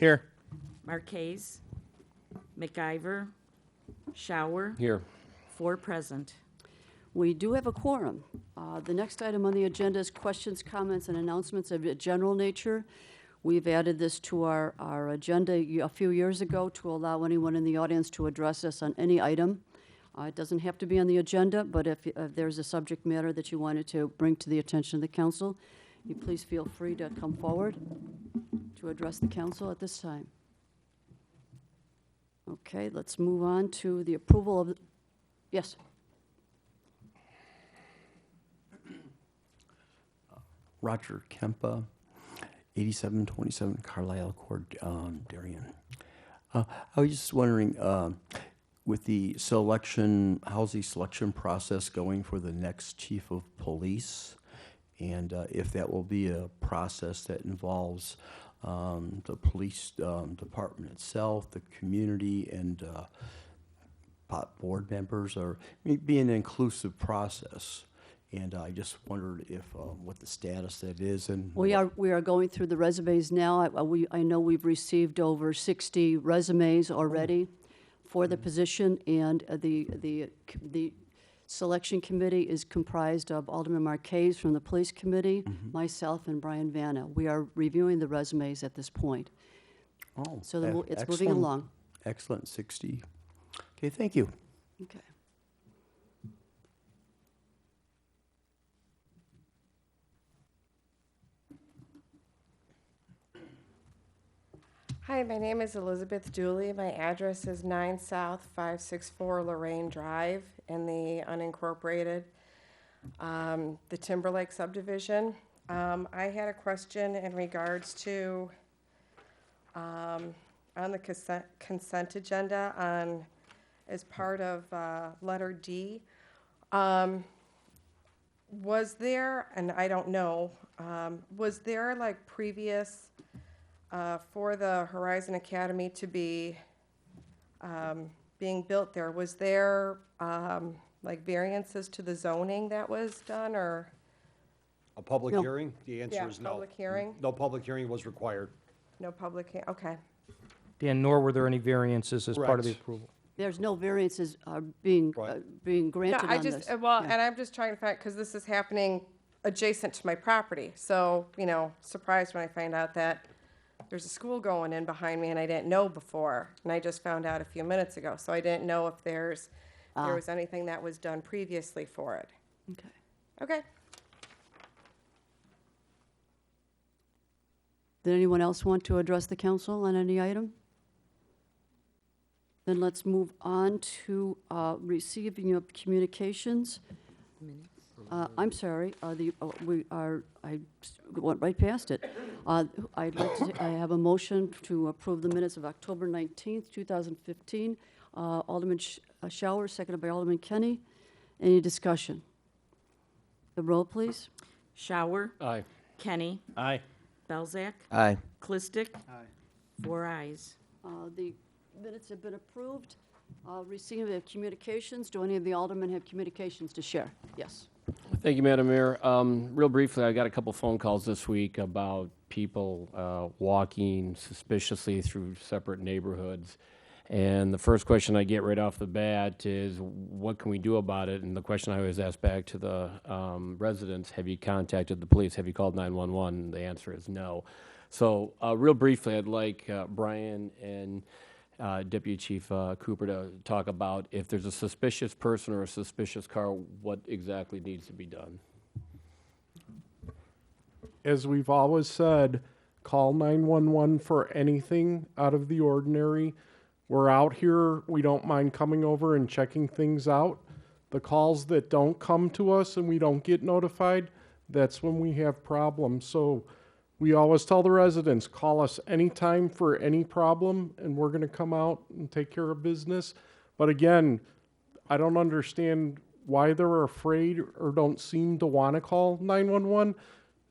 Here. Marquez, McIver, Shower, Here. 4 present. We do have a quorum. The next item on the agenda is questions, comments, and announcements of a general nature. We've added this to our agenda a few years ago to allow anyone in the audience to address us on any item. It doesn't have to be on the agenda, but if there's a subject matter that you wanted to bring to the attention of the council, you please feel free to come forward to address the council at this time. Okay, let's move on to the approval of, yes. Roger Kempa, 8727 Carlisle Court, Darien. I was just wondering, with the housing selection process going for the next chief of police, and if that will be a process that involves the police department itself, the community, and board members, or be an inclusive process. And I just wondered if what the status that is. And We are going through the resumes now. I know we've received over 60 resumes already for the position, and the selection committee is comprised of Alderman Marquez from the police committee, myself, and Brian Vanna. We are reviewing the resumes at this point. Oh, So it's moving excellent. along. Excellent, 60. Okay, thank you. Okay. Hi, my name is Elizabeth Dooley. My address is 9 South 564 Lorraine Drive in the unincorporated, the Timberlake subdivision. I had a question in regards to, on the consent agenda as part of letter D. Was there, and I don't know, was there like previous for the Horizon Academy to be being built there, was there like variances to the zoning that was done, or? A public No. hearing? The answer Yeah, is no. public hearing? No public hearing was required. No public, okay. Dan, nor were there any variances as part of the Correct. approval. There's no variances being Right. granted No, on I just, this. well, Yeah. and I'm just trying to find, because this is happening adjacent to my property. So, surprised when I find out that there's a school going in behind me and I didn't know before. And I just found out a few minutes ago. So I didn't know if there was anything that was done previously for it. Okay. Okay. Did anyone else want to address the council on any item? Then let's move on to receiving of communications. I'm sorry, I went right past it. I have a motion to approve the minutes of October 19th, 2015. Alderman Shower, seconded by Alderman Kenny. Any discussion? The roll, please. Shower, Aye. Kenny, Aye. Belzak, Aye. Clistic, 4 ayes. The minutes have been approved. Receiving of communications, do any of the aldermen have communications to share? Yes. Thank you, Madam Mayor. Real briefly, I got a couple phone calls this week about people walking suspiciously through separate neighborhoods. And the first question I get right off the bat is, what can we do about it? And the question I always ask back to the residents, have you contacted the police? Have you called 911? The answer is no. So real briefly, I'd like Brian and Deputy Chief Cooper to talk about if there's a suspicious person or a suspicious car, what exactly needs to be done. As we've always said, call 911 for anything out of the ordinary. We're out here. We don't mind coming over and checking things out. The calls that don't come to us and we don't get notified, that's when we have problems. So we always tell the residents, call us anytime for any problem, and we're going to come out and take care of business. But again, I don't understand why they're afraid or don't seem to want to call 911.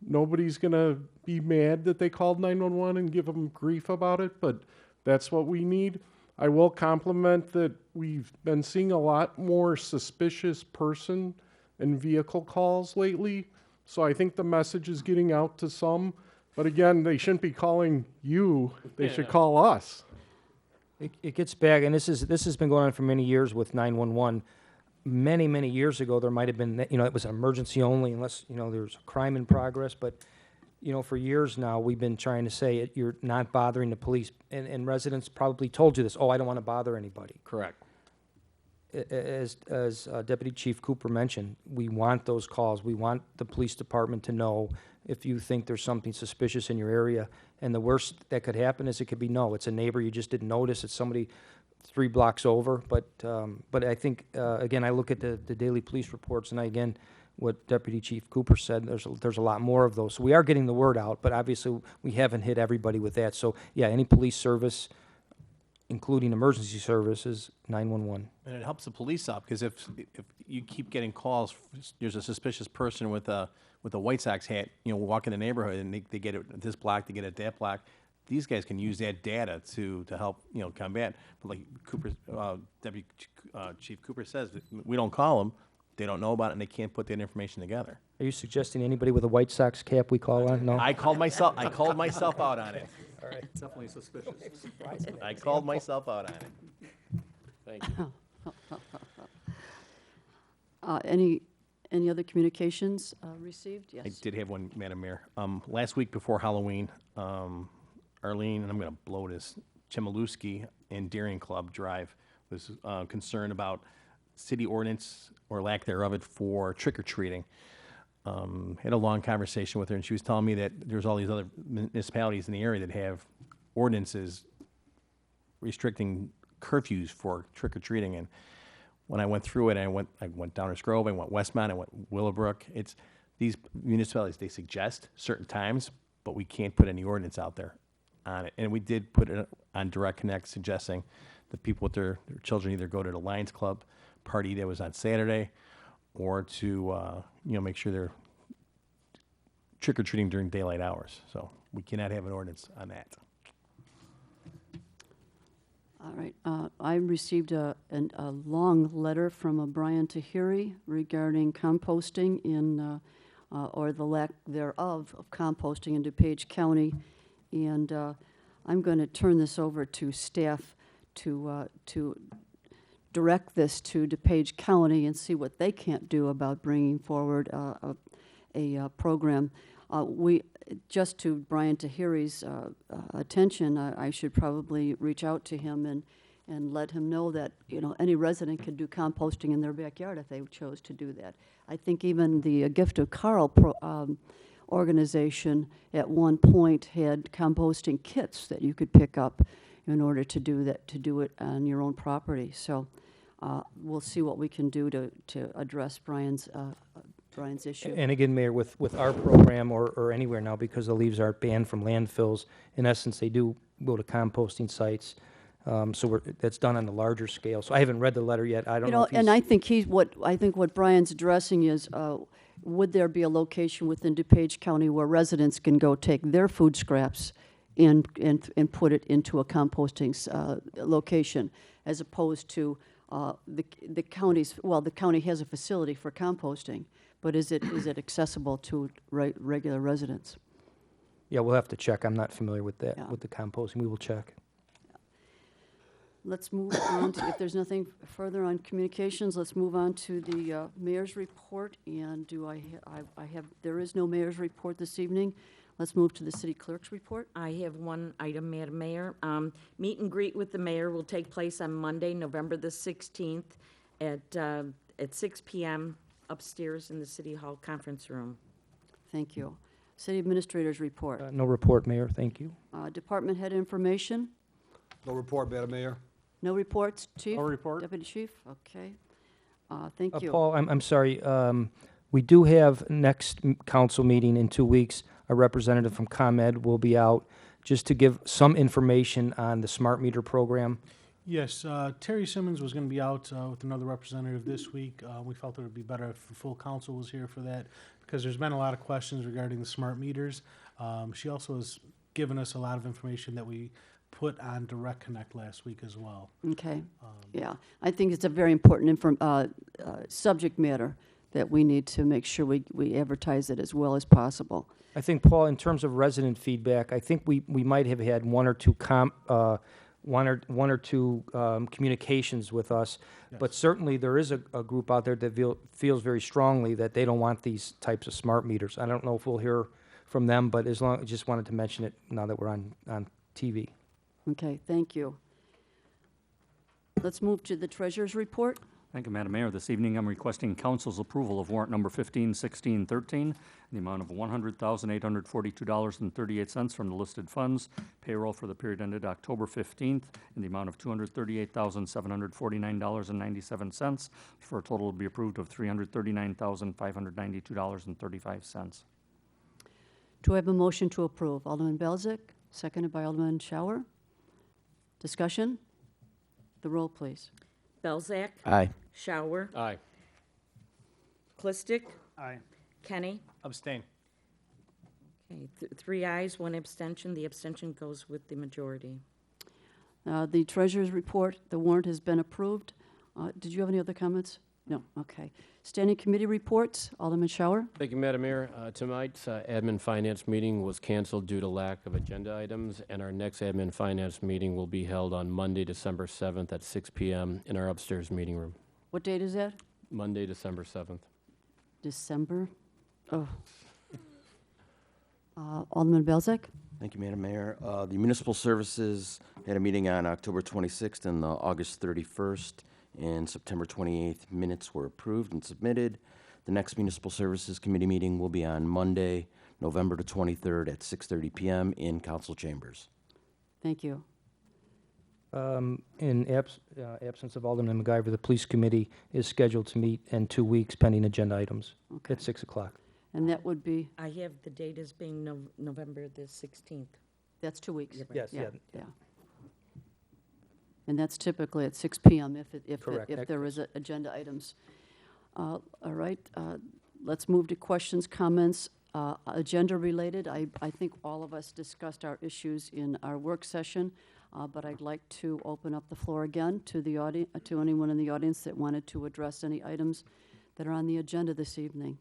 Nobody's going to be mad that they called 911 and give them grief about it, but that's what we need. I will compliment that we've been seeing a lot more suspicious person and vehicle calls lately. So I think the message is getting out to some. But again, they shouldn't be calling you, they should call us. It gets back, and this has been going on for many years with 911. Many years ago, there might have been, it was an emergency only unless, there's a crime in progress. But, for years now, we've been trying to say you're not bothering the police. And residents probably told you this, I don't want to bother anybody. Correct. As Deputy Chief Cooper mentioned, we want those calls. We want the police department to know if you think there's something suspicious in your area. And the worst that could happen is it could be, no, it's a neighbor you just didn't notice. It's somebody 3 blocks over. But I think, again, I look at the daily police reports, and what Deputy Chief Cooper said, there's a lot more of those. So we are getting the word out, but obviously we haven't hit everybody with that. So, yeah, any police service, including emergency services, 911. And it helps the police out, because if you keep getting calls, there's a suspicious person with a White Sox hat, walk in the neighborhood, and they get it this block, they get it that block. These guys can use that data to help, combat. But like Deputy Chief Cooper says, we don't call them, they don't know about it, and they can't put that information together. Are you suggesting anybody with a White Sox cap we call on? No? I called myself out on it. All right. Definitely suspicious. I called myself out on it. Thank you. Any other communications received? Yes. I did have one, Madam Mayor. Last week before Halloween, Arlene, and I'm going to blow this, Chmielewski and Darien Club Drive was concerned about city ordinance or lack thereof it for trick-or-treating. Had a long conversation with her, and she was telling me that there's all these other municipalities in the area that have ordinances restricting curfews for trick-or-treating. And when I went through it, I went Downers Grove, I went Westmont, I went Willowbrook. It's these municipalities, they suggest certain times, but we can't put any ordinance out there on it. And we did put it on Direct Connect, suggesting that people with their children either go to the Lions Club party that was on Saturday, or to make sure they're trick-or-treating during daylight hours. So we cannot have an ordinance on that. All right. I received a long letter from Brian Tahiri regarding composting or the lack thereof of composting in DuPage County. And I'm going to turn this over to staff to direct this to DuPage County and see what they can't do about bringing forward a program. Just to Brian Tahiri's attention, I should probably reach out to him and let him know that any resident could do composting in their backyard if they chose to do that. I think even the Gift of Carl organization at one point had composting kits that you could pick up in order to do that, to do it on your own property. So we'll see what we can do to address Brian's issue. And again, Mayor, with our program or anywhere now, because the leaves are banned from landfills, in essence, they do go to composting sites. So that's done on a larger scale. So I haven't read the letter yet. I don't know if he's... And I think what Brian's addressing is, would there be a location within DuPage County where residents can go take their food scraps and put it into a composting location, as opposed to the county's, the county has a facility for composting, but is it accessible to regular residents? Yeah, we'll have to check. I'm not familiar with that, Yeah. with the composting. We will check. Let's move on to, if there's nothing further on communications, let's move on to the mayor's report. And there is no mayor's report this evening. Let's move to the city clerk's report. I have one item, Madam Mayor. Meet and greet with the mayor will take place on Monday, November the 16th at 6 p.m. upstairs in the City Hall conference room. Thank you. City administrator's report. No report, Mayor. Thank you. Department head information. No report, Madam Mayor. No reports, Chief? No report. Deputy Chief? Okay. Thank you. Paul, I'm sorry. We do have next council meeting in 2 weeks. A representative from ComEd will be out just to give some information on the smart meter program. Yes, Terry Simmons was going to be out with another representative this week. We felt it would be better if the full council was here for that, because there's been a lot of questions regarding the smart meters. She also has given us a lot of information that we put on Direct Connect last week as well. Okay. Yeah. I think it's a very important subject matter that we need to make sure we advertise it as well as possible. I think, Paul, in terms of resident feedback, I think we might have had one or two communications with us, but certainly there is a group out there that feels very strongly that they don't want these types of smart meters. I don't know if we'll hear from them, but I just wanted to mention it now that we're on TV. Okay, thank you. Let's move to the treasurer's report. Thank you, Madam Mayor. This evening, I'm requesting council's approval of warrant number 151613 in the amount of $100,842.38 from the listed funds. Payroll for the period ended October 15th in the amount of $238,749.97 for a total to be approved of $339,592.35. Do I have a motion to approve? Alderman Belzak, seconded by Alderman Shower. Discussion? The roll, please. Belzak. Aye. Shower. Aye. Clistic. Aye. Kenny. Abstain. Okay, 3 ayes, 1 abstention. The abstention goes with the majority. The treasurer's report, the warrant has been approved. Did you have any other comments? No, okay. Standing committee reports, Alderman Shower. Thank you, Madam Mayor. Tonight's admin finance meeting was canceled due to lack of agenda items, and our next admin finance meeting will be held on Monday, December 7th at 6 p.m. in our upstairs meeting room. What date is that? Monday, December 7th. December? Oh. Alderman Belzak? Thank you, Madam Mayor. The Municipal Services had a meeting on October 26th and August 31st, and September 28th. Minutes were approved and submitted. The next Municipal Services Committee meeting will be on Monday, November the 23rd at 6:30 p.m. in council chambers. Thank you. In absence of Alderman MacGyver, the Police Committee is scheduled to meet in 2 weeks pending agenda items Okay. at 6 o'clock. And that would be, I have the date as being November the 16th. that's 2 weeks. Yes, yeah. Yeah. And that's typically at 6 p.m. Correct. if there is agenda items. All right, let's move to questions, comments, agenda related. I think all of us discussed our issues in our work session, but I'd like to open up the floor again to the to anyone in the audience that wanted to address any items that are on the agenda this evening.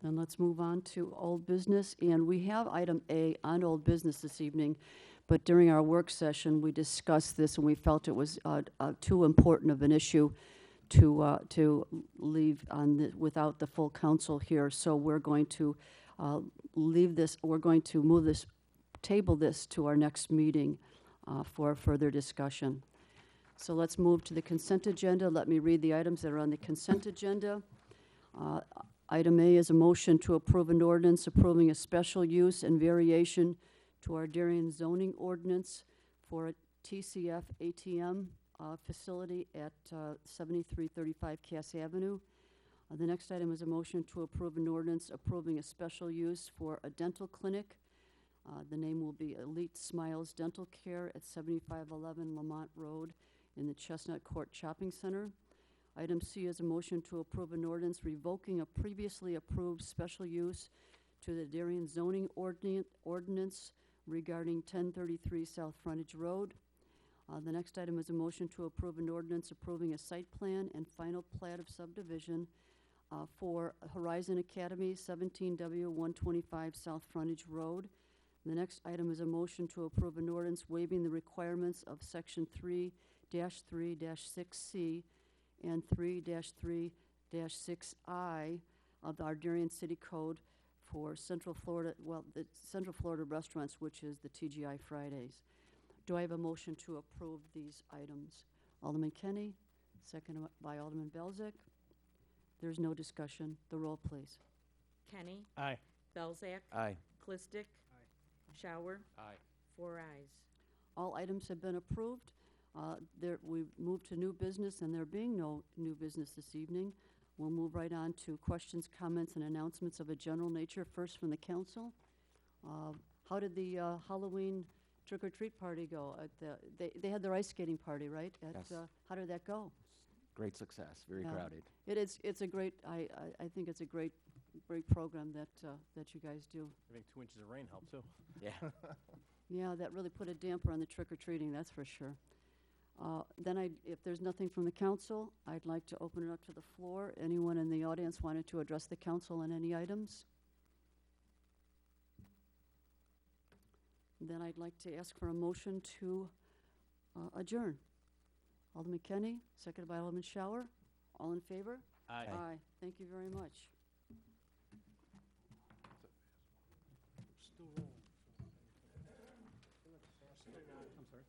Then let's move on to old business, and we have item A on old business this evening, but during our work session, we discussed this and we felt it was too important of an issue to leave on without the full council here. So we're going to leave this. We're going to table this to our next meeting for further discussion. So let's move to the consent agenda. Let me read the items that are on the consent agenda. Item A is a motion to approve an ordinance approving a special use and variation to our Darien zoning ordinance for a TCF ATM facility at 7335 Cass Avenue. The next item is a motion to approve an ordinance approving a special use for a dental clinic. The name will be Elite Smiles Dental Care at 7511 Lamont Road in the Chestnut Court Shopping Center. Item C is a motion to approve an ordinance revoking a previously approved special use to the Darien zoning ordinance regarding 1033 South Frontage Road. The next item is a motion to approve an ordinance approving a site plan and final plat of subdivision for Horizon Academy, 17W125 South Frontage Road. The next item is a motion to approve an ordinance waiving the requirements of Section 3-3-6C and 3-3-6I of our Darien City Code for Central Florida, the Central Florida restaurants, which is the TGI Fridays. Do I have a motion to approve these items? Alderman Kenny, second by Alderman Belzak. There's no discussion. The roll, please. Kenny. Aye. Belzak. Aye. Clistic. Shower. Aye. 4 ayes. All items have been approved. We move to new business, and there being no new business this evening, we'll move right on to questions, comments, and announcements of a general nature. First from the council. How did the Halloween trick-or-treat party go? They had their ice skating party, right? Yes. How did that go? Great success, very Yeah. crowded. It's a great, I think it's a great program that you guys do. I think 2 inches of rain helped too. Yeah. Yeah, that really put a damper on the trick-or-treating, that's for sure. If there's nothing from the council, I'd like to open it up to the floor. Anyone in the audience wanted to address the council on any items? Then I'd like to ask for a motion to adjourn. Alderman Kenny, seconded by Alderman Shower. All in favor? Aye. Aye. Thank you very much. Still rolling. I'm sorry.